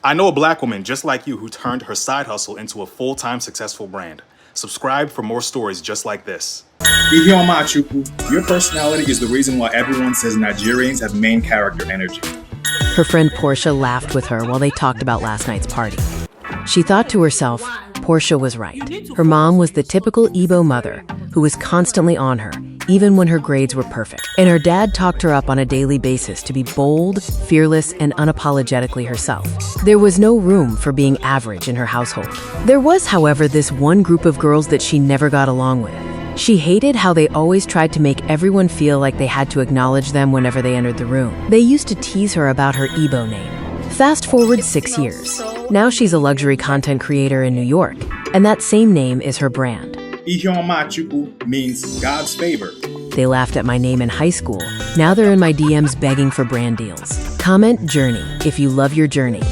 I know a black woman just like you who turned her side hustle into a full-time successful brand. Subscribe for more stories just like this. Ihuomachukwu, your personality is the reason why everyone says Nigerians have main character energy. Her friend Porsha laughed with her while they talked about last night's party. She thought to herself, Porsha was right. Her mom was the typical Igbo mother who was constantly on her, even when her grades were perfect. And her dad talked her up on a daily basis to be bold, fearless, and unapologetically herself. There was no room for being average in her household. There was, however, this one group of girls that she never got along with. She hated how they always tried to make everyone feel like they had to acknowledge them whenever they entered the room. They used to tease her about her Igbo name. Fast forward 6 years. Now she's a luxury content creator in New York, and that same name is her brand. Ihuomachukwu means God's favor. They laughed at my name in high school. Now they're in my DMs begging for brand deals. Comment Journey if you love your journey.